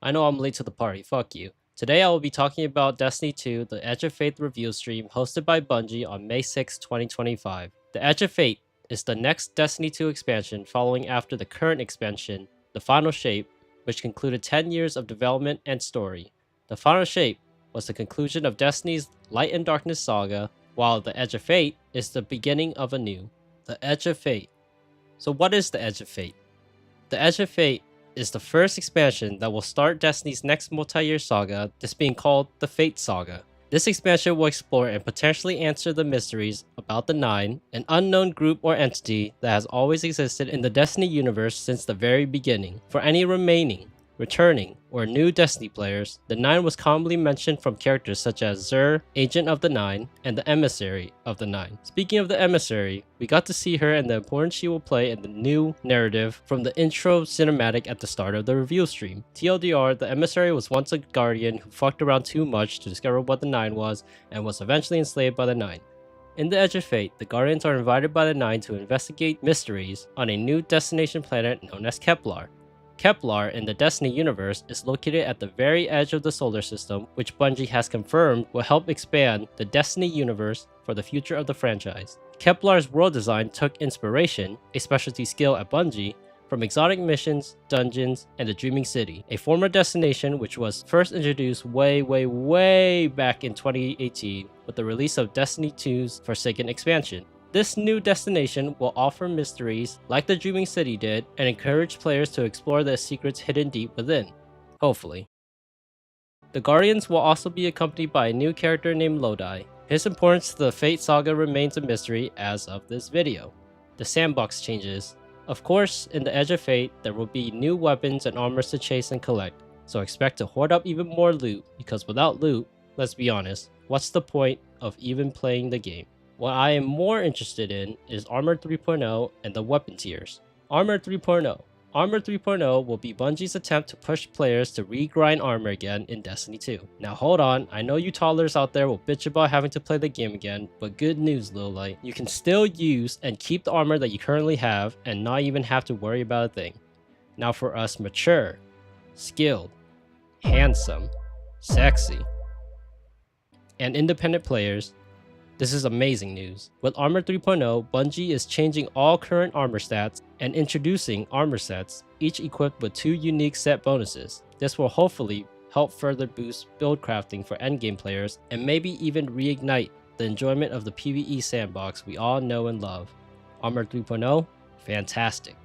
I know I'm late to the party, fuck you. Today I will be talking about Destiny 2, the Edge of Fate review stream hosted by Bungie on May 6, 2025. The Edge of Fate is the next Destiny 2 expansion following after the current expansion, The Final Shape, which concluded 10 years of development and story. The Final Shape was the conclusion of Destiny's Light and Darkness saga, while The Edge of Fate is the beginning of a new. The Edge of Fate. So what is the Edge of Fate? The Edge of Fate is the first expansion that will start Destiny's next multi-year saga, this being called the Fate Saga. This expansion will explore and potentially answer the mysteries about the Nine, an unknown group or entity that has always existed in the Destiny universe since the very beginning. For any remaining, returning, or new Destiny players, the Nine was commonly mentioned from characters such as Xur, Agent of the Nine, and the Emissary of the Nine. Speaking of the Emissary, we got to see her and the importance she will play in the new narrative from the intro cinematic at the start of the review stream. TLDR, the Emissary was once a guardian who fucked around too much to discover what the Nine was and was eventually enslaved by the Nine. In the Edge of Fate, the Guardians are invited by the Nine to investigate mysteries on a new destination planet known as Kepler. Kepler in the Destiny universe is located at the very edge of the solar system, which Bungie has confirmed will help expand the Destiny universe for the future of the franchise. Kepler's world design took inspiration, a specialty skill at Bungie, from exotic missions, dungeons, and the Dreaming City, a former destination which was first introduced way back in 2018 with the release of Destiny 2's Forsaken expansion. This new destination will offer mysteries like the Dreaming City did and encourage players to explore the secrets hidden deep within. Hopefully. The Guardians will also be accompanied by a new character named Lodi. His importance to the Fate Saga remains a mystery as of this video. The sandbox changes. Of course, in the Edge of Fate, there will be new weapons and armors to chase and collect, so expect to hoard up even more loot because without loot, let's be honest, what's the point of even playing the game? What I am more interested in is Armor 3.0 and the weapon tiers. Armor 3.0. Armor 3.0 will be Bungie's attempt to push players to regrind armor again in Destiny 2. Now hold on, I know you toddlers out there will bitch about having to play the game again, but good news, Lil Light. You can still use and keep the armor that you currently have and not even have to worry about a thing. Now for us mature, skilled, handsome, sexy, and independent players, this is amazing news. With Armor 3.0, Bungie is changing all current armor stats and introducing armor sets, each equipped with 2 unique set bonuses. This will hopefully help further boost build crafting for endgame players and maybe even reignite the enjoyment of the PvE sandbox we all know and love. Armor 3.0, fantastic.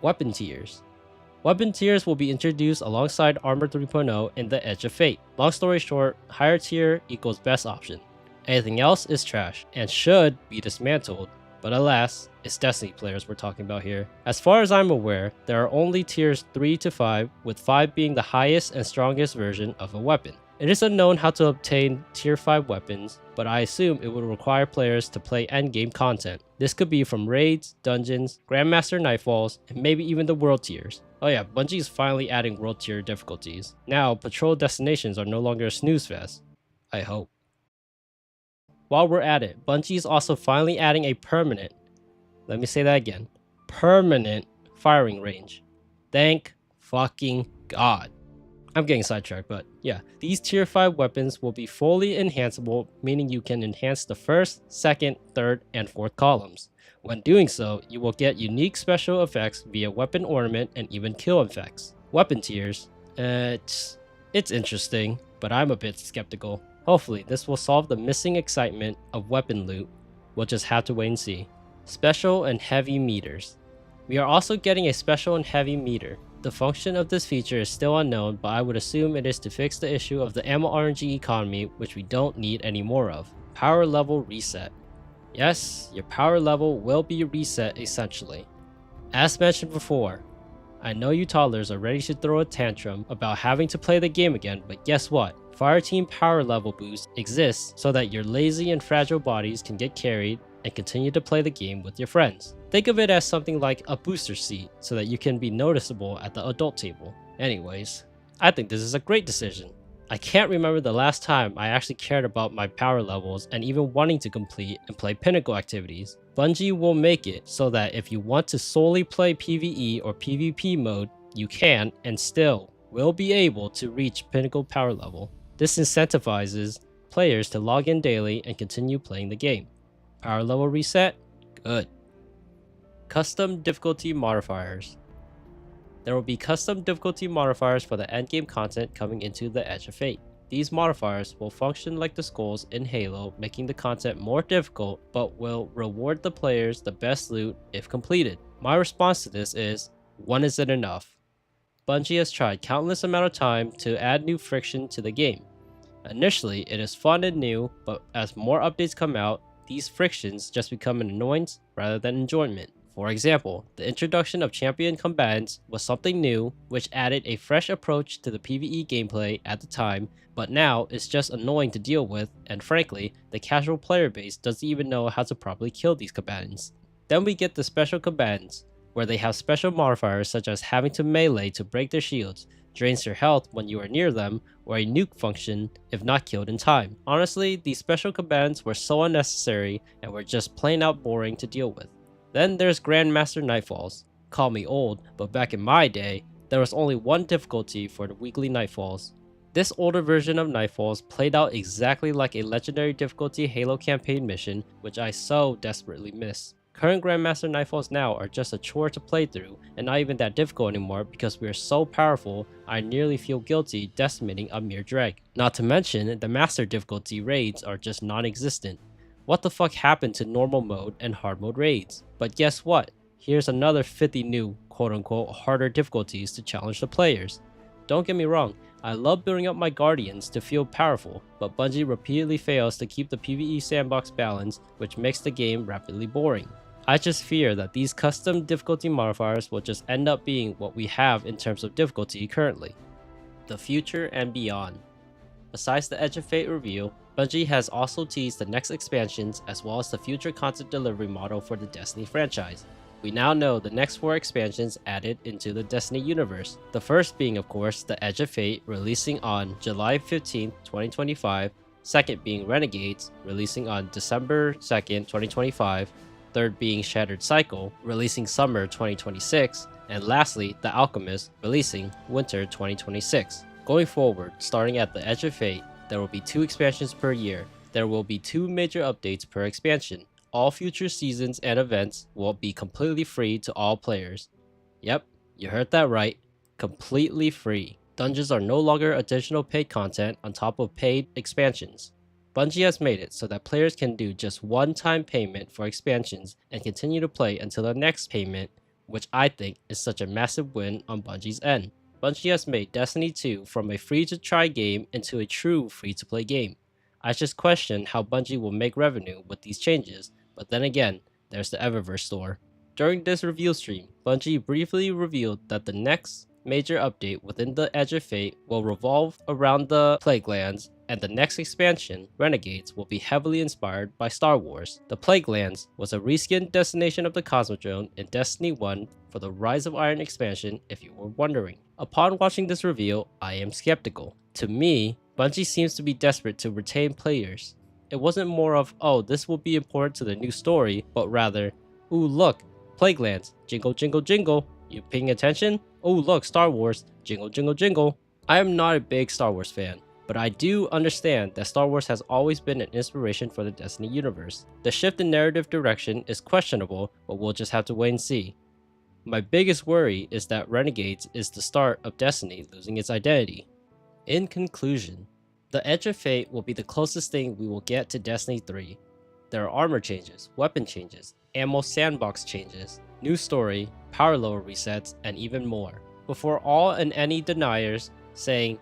Weapon tiers. Weapon tiers will be introduced alongside Armor 3.0 in the Edge of Fate. Long story short, higher tier equals best option. Anything else is trash and should be dismantled, but alas, it's Destiny players we're talking about here. As far as I'm aware, there are only tiers 3 to 5, with 5 being the highest and strongest version of a weapon. It is unknown how to obtain tier 5 weapons, but I assume it would require players to play endgame content. This could be from raids, dungeons, Grandmaster Nightfalls, and maybe even the world tiers. Oh yeah, Bungie is finally adding world tier difficulties. Now, patrol destinations are no longer a snooze fest. I hope. While we're at it, Bungie is also finally adding a permanent, let me say that again, permanent firing range. Thank fucking God. I'm getting sidetracked, but yeah. These tier 5 weapons will be fully enhanceable, meaning you can enhance the first, second, third, and fourth columns. When doing so, you will get unique special effects via weapon ornament and even kill effects. Weapon tiers, it's interesting, but I'm a bit skeptical. Hopefully, this will solve the missing excitement of weapon loot. We'll just have to wait and see. Special and heavy meters. We are also getting a special and heavy meter. The function of this feature is still unknown, but I would assume it is to fix the issue of the ammo RNG economy, which we don't need any more of. Power level reset. Yes, your power level will be reset essentially. As mentioned before, I know you toddlers are ready to throw a tantrum about having to play the game again, but guess what? Fireteam power level boost exists so that your lazy and fragile bodies can get carried and continue to play the game with your friends. Think of it as something like a booster seat so that you can be noticeable at the adult table. Anyways, I think this is a great decision. I can't remember the last time I actually cared about my power levels and even wanting to complete and play pinnacle activities. Bungie will make it so that if you want to solely play PvE or PvP mode, you can and still will be able to reach pinnacle power level. This incentivizes players to log in daily and continue playing the game. Power level reset? Good. Custom difficulty modifiers. There will be custom difficulty modifiers for the endgame content coming into the Edge of Fate. These modifiers will function like the skulls in Halo, making the content more difficult, but will reward the players the best loot if completed. My response to this is, when is it enough? Bungie has tried countless amount of time to add new friction to the game. Initially, it is fun and new, but as more updates come out, these frictions just become an annoyance rather than enjoyment. For example, the introduction of champion combatants was something new, which added a fresh approach to the PvE gameplay at the time, but now it's just annoying to deal with, and frankly, the casual player base doesn't even know how to properly kill these combatants. Then we get the special combatants, where they have special modifiers such as having to melee to break their shields, drains your health when you are near them, or a nuke function if not killed in time. Honestly, these special combatants were so unnecessary and were just plain out boring to deal with. Then there's Grandmaster Nightfalls. Call me old, but back in my day, there was only one difficulty for the weekly Nightfalls. This older version of Nightfalls played out exactly like a legendary difficulty Halo campaign mission, which I so desperately miss. Current Grandmaster Nightfalls now are just a chore to play through, and not even that difficult anymore because we are so powerful I nearly feel guilty decimating a mere dreg. Not to mention, the Master difficulty raids are just non-existent. What the fuck happened to normal mode and hard mode raids? But guess what? Here's another 50 new quote-unquote harder difficulties to challenge the players. Don't get me wrong, I love building up my guardians to feel powerful, but Bungie repeatedly fails to keep the PvE sandbox balanced, which makes the game rapidly boring. I just fear that these custom difficulty modifiers will just end up being what we have in terms of difficulty currently. The future and beyond. Besides the Edge of Fate reveal, Bungie has also teased the next expansions as well as the future content delivery model for the Destiny franchise. We now know the next 4 expansions added into the Destiny universe. The first being, of course, the Edge of Fate releasing on July 15, 2025, second being Renegades releasing on December 2nd, 2025, third being Shattered Cycle releasing summer 2026, and lastly, The Alchemist releasing winter 2026. Going forward, starting at the Edge of Fate, there will be 2 expansions per year. There will be 2 major updates per expansion. All future seasons and events will be completely free to all players. Yep, you heard that right. Completely free. Dungeons are no longer additional paid content on top of paid expansions. Bungie has made it so that players can do just one-time payment for expansions and continue to play until the next payment, which I think is such a massive win on Bungie's end. Bungie has made Destiny 2 from a free-to-try game into a true free-to-play game. I just question how Bungie will make revenue with these changes, but then again, there's the Eververse store. During this review stream, Bungie briefly revealed that the next major update within the Edge of Fate will revolve around the Plague Lands, and the next expansion, Renegades, will be heavily inspired by Star Wars. The Plague Lands was a reskinned destination of the Cosmodrome in Destiny 1 for the Rise of Iron expansion, if you were wondering. Upon watching this reveal, I am skeptical. To me, Bungie seems to be desperate to retain players. It wasn't more of, oh, this will be important to the new story, but rather, ooh look, Plague Lands, jingle jingle jingle, you paying attention? Oh look, Star Wars, jingle jingle jingle. I am not a big Star Wars fan, but I do understand that Star Wars has always been an inspiration for the Destiny universe. The shift in narrative direction is questionable, but we'll just have to wait and see. My biggest worry is that Renegades is the start of Destiny losing its identity. In conclusion, the Edge of Fate will be the closest thing we will get to Destiny 3. There are armor changes, weapon changes, ammo sandbox changes, new story, power level resets, and even more. Before all and any deniers saying,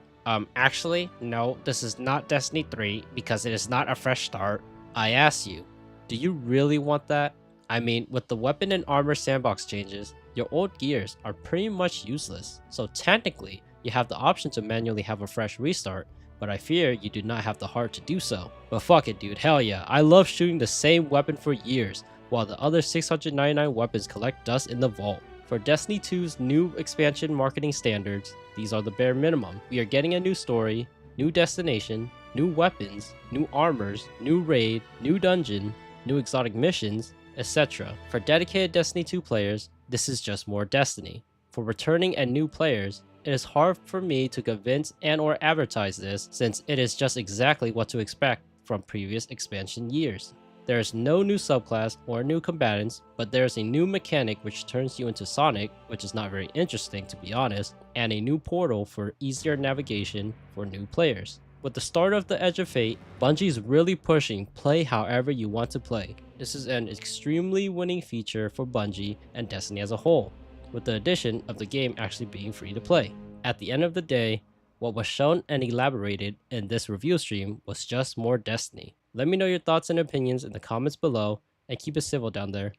actually, no, this is not Destiny 3 because it is not a fresh start, I ask you, do you really want that? I mean, with the weapon and armor sandbox changes, your old gears are pretty much useless, so technically, you have the option to manually have a fresh restart, but I fear you do not have the heart to do so. But fuck it dude, hell yeah, I love shooting the same weapon for years, while the other 699 weapons collect dust in the vault. For Destiny 2's new expansion marketing standards, these are the bare minimum. We are getting a new story, new destination, new weapons, new armors, new raid, new dungeon, new exotic missions, etc. For dedicated Destiny 2 players, this is just more Destiny. For returning and new players, It is hard for me to convince and or advertise this since it is just exactly what to expect from previous expansion years. There is no new subclass or new combatants, but there is a new mechanic which turns you into Sonic, which is not very interesting to be honest, and a new portal for easier navigation for new players. With the start of the Edge of Fate, Bungie's really pushing play however you want to play. This is an extremely winning feature for Bungie and Destiny as a whole, with the addition of the game actually being free to play. At the end of the day, what was shown and elaborated in this review stream was just more Destiny. Let me know your thoughts and opinions in the comments below, and keep it civil down there.